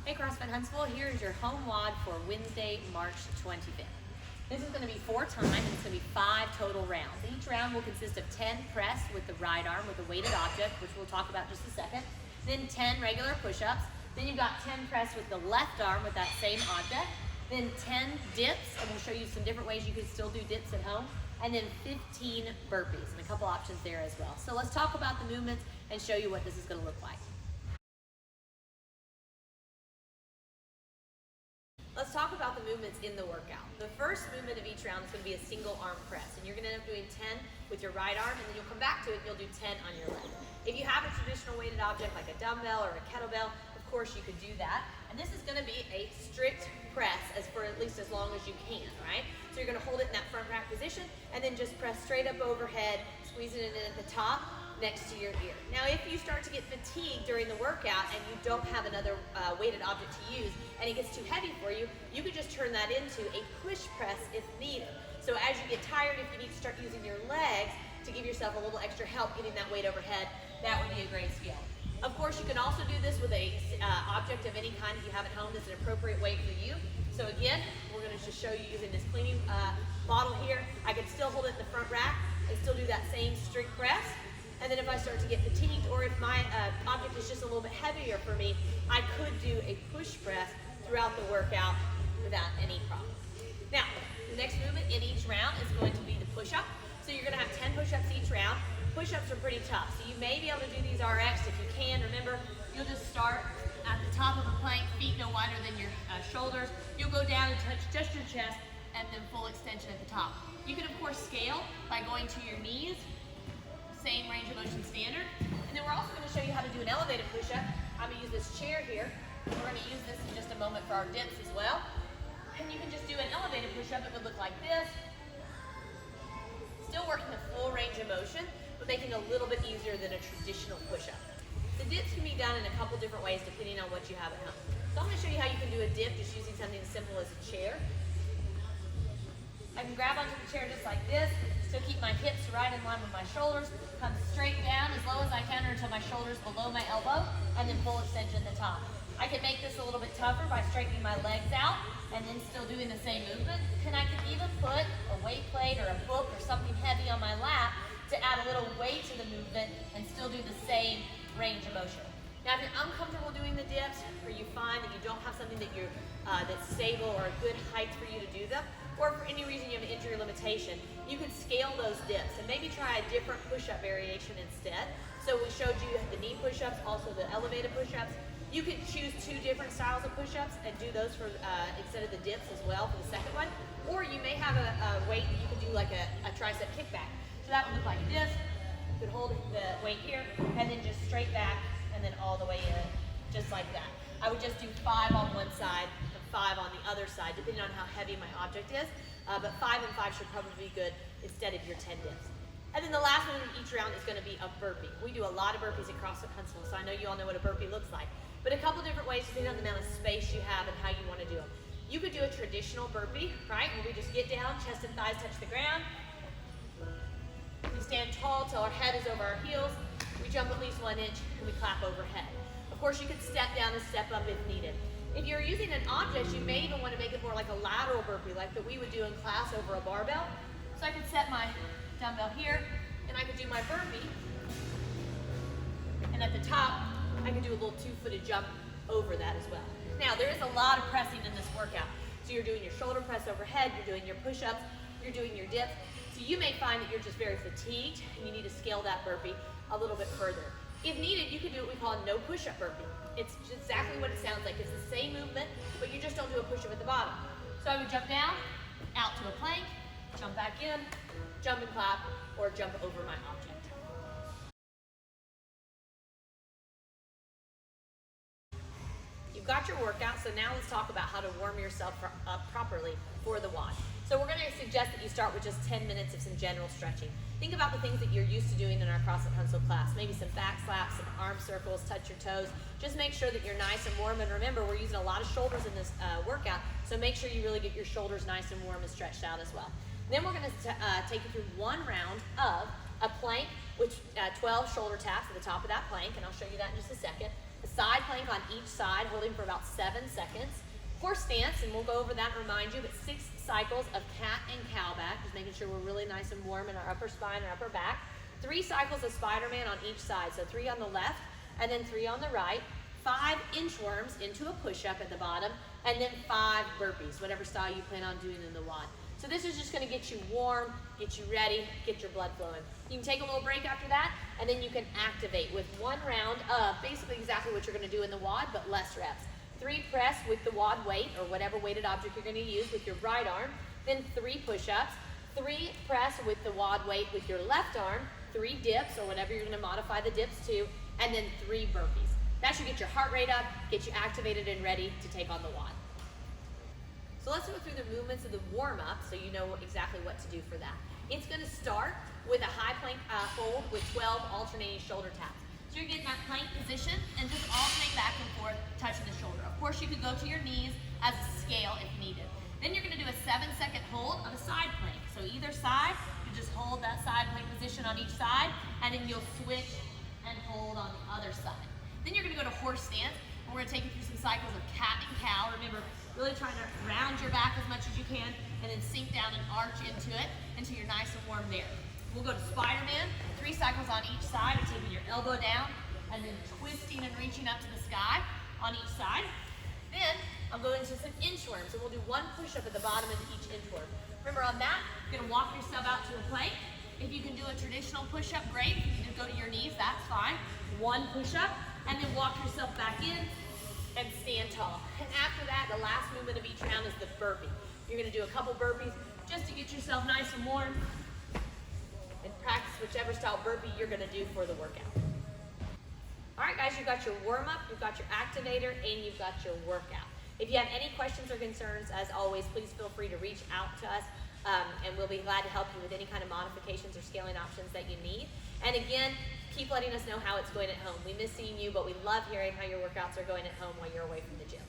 Hey CrossFit Huntsville, here is your home WOD for Wednesday, March 25th. This is going to be 4 times, and it's going to be 5 total rounds. Each round will consist of 10 press with the right arm with a weighted object, which we'll talk about in just a second, then 10 regular push-ups, then you've got 10 press with the left arm with that same object, then 10 dips, and we'll show you some different ways you can still do dips at home, and then 15 burpees, and a couple options there as well. So let's talk about the movements and show you what this is going to look like. Let's talk about the movements in the workout. The first movement of each round is going to be a single arm press, and you're going to end up doing 10 with your right arm, and then you'll come back to it and you'll do 10 on your left. If you have a traditional weighted object like a dumbbell or a kettlebell, of course you could do that. And this is going to be a strict press for at least as long as you can, right? So you're going to hold it in that front rack position and then just press straight up overhead, squeezing it in at the top next to your ear. Now if you start to get fatigued during the workout and you don't have another weighted object to use and it gets too heavy for you, you could just turn that into a push press if needed. So as you get tired, if you need to start using your legs to give yourself a little extra help getting that weight overhead, that would be a great skill. Of course, you can also do this with a object of any kind that you have at home that's an appropriate weight for you. So again, we're going to just show you using this cleaning bottle here. I can still hold it in the front rack and still do that same strict press. And then if I start to get fatigued, or if my object is just a little bit heavier for me, I could do a push press throughout the workout without any problem. Now, the next movement in each round is going to be the push-up. So you're going to have 10 push-ups each round. Push-ups are pretty tough, so you may be able to do these RX if you can. Remember, you'll just start at the top of a plank, feet no wider than your shoulders. You'll go down and touch just your chest, and then full extension at the top. You can, of course, scale by going to your knees, same range of motion standard. And then we're also going to show you how to do an elevated push-up. I'm going to use this chair here. We're going to use this in just a moment for our dips as well. And you can just do an elevated push-up. It would look like this. Still working the full range of motion, but making it a little bit easier than a traditional push-up. The dips can be done in a couple different ways depending on what you have at home. So I'm going to show you how you can do a dip just using something as simple as a chair. I can grab onto the chair just like this, still keep my hips right in line with my shoulders, come straight down as low as I can until my shoulder's below my elbow, and then full extension at the top. I can make this a little bit tougher by straightening my legs out and then still doing the same movement. And I can even put a weight plate or a book or something heavy on my lap to add a little weight to the movement and still do the same range of motion. Now, if you're uncomfortable doing the dips, or you find that you don't have something that that's stable or a good height for you to do them, or for any reason you have an injury limitation, you can scale those dips and maybe try a different push-up variation instead. So we showed you the knee push-ups, also the elevated push-ups. You can choose 2 different styles of push-ups and do those for instead of the dips as well for the second one. Or you may have a weight that you can do like a tricep kickback. So that would look like this. You could hold the weight here and then just straight back and then all the way in, just like that. I would just do 5 on one side and 5 on the other side, depending on how heavy my object is. But 5 and 5 should probably be good instead of your 10 dips. And then the last one in each round is going to be a burpee. We do a lot of burpees at CrossFit Huntsville, so I know you all know what a burpee looks like. But a couple different ways depending on the amount of space you have and how you want to do them. You could do a traditional burpee, right? Where we just get down, chest and thighs touch the ground. We stand tall till our head is over our heels. We jump at least 1 inch and we clap overhead. Of course, you could step down and step up if needed. If you're using an object, you may even want to make it more like a lateral burpee, like that we would do in class over a barbell. So I could set my dumbbell here, and I could do my burpee. And at the top, I could do a little 2-footed jump over that as well. Now, there is a lot of pressing in this workout. So you're doing your shoulder press overhead, you're doing your push-ups, you're doing your dips. So you may find that you're just very fatigued and you need to scale that burpee a little bit further. If needed, you can do what we call a no push-up burpee. It's just exactly what it sounds like. It's the same movement, but you just don't do a push-up at the bottom. So I would jump down, out to a plank, jump back in, jump and clap, or jump over my object. You've got your workout, so now let's talk about how to warm yourself up properly for the WOD. So we're going to suggest that you start with just 10 minutes of some general stretching. Think about the things that you're used to doing in our CrossFit Huntsville class. Maybe some back slaps, some arm circles, touch your toes. Just make sure that you're nice and warm. And remember, we're using a lot of shoulders in this workout, so make sure you really get your shoulders nice and warm and stretched out as well. Then we're going to take you through 1 round of a plank with 12 shoulder taps at the top of that plank, and I'll show you that in just a second. A side plank on each side, holding for about 7 seconds. Horse stance, and we'll go over that and remind you, but 6 cycles of cat and cow back, just making sure we're really nice and warm in our upper spine and upper back. 3 cycles of Spider-Man on each side, so 3 on the left and then 3 on the right. 5 inchworms into a push-up at the bottom, and then 5 burpees, whatever style you plan on doing in the WOD. So this is just gonna get you warm, get you ready, get your blood flowing. You can take a little break after that, and then you can activate with 1 round of basically exactly what you're gonna do in the WOD, but less reps. 3 press with the WOD weight, or whatever weighted object you're gonna use with your right arm, then 3 push-ups, 3 press with the WOD weight with your left arm, 3 dips, or whatever you're gonna modify the dips to, and then 3 burpees. That should get your heart rate up, get you activated and ready to take on the WOD. So let's go through the movements of the warm-up so you know exactly what to do for that. It's gonna start with a high plank hold with 12 alternating shoulder taps. So you're getting that plank position and just alternate back and forth, touching the shoulder. Of course, you could go to your knees as a scale if needed. Then you're gonna do a 7-second hold of a side plank. So either side, you just hold that side plank position on each side, and then you'll switch and hold on the other side. Then you're gonna go to horse stance, and we're gonna take you through some cycles of cat and cow. Remember, really trying to round your back as much as you can, and then sink down and arch into it until you're nice and warm there. We'll go to Spider-Man, 3 cycles on each side, and taking your elbow down, and then twisting and reaching up to the sky on each side. Then, I'm going into some inchworms, and we'll do 1 push-up at the bottom of each inchworm. Remember, on that, you're gonna walk yourself out to a plank. If you can do a traditional push-up, great. If you can go to your knees, that's fine. 1 push-up, and then walk yourself back in and stand tall. And after that, the last movement of each round is the burpee. You're gonna do a couple burpees just to get yourself nice and warm and practice whichever style burpee you're gonna do for the workout. All right, guys, you've got your warm-up, you've got your activator, and you've got your workout. If you have any questions or concerns, as always, please feel free to reach out to us, and we'll be glad to help you with any kind of modifications or scaling options that you need. And again, keep letting us know how it's going at home. We miss seeing you, but we love hearing how your workouts are going at home while you're away from the gym.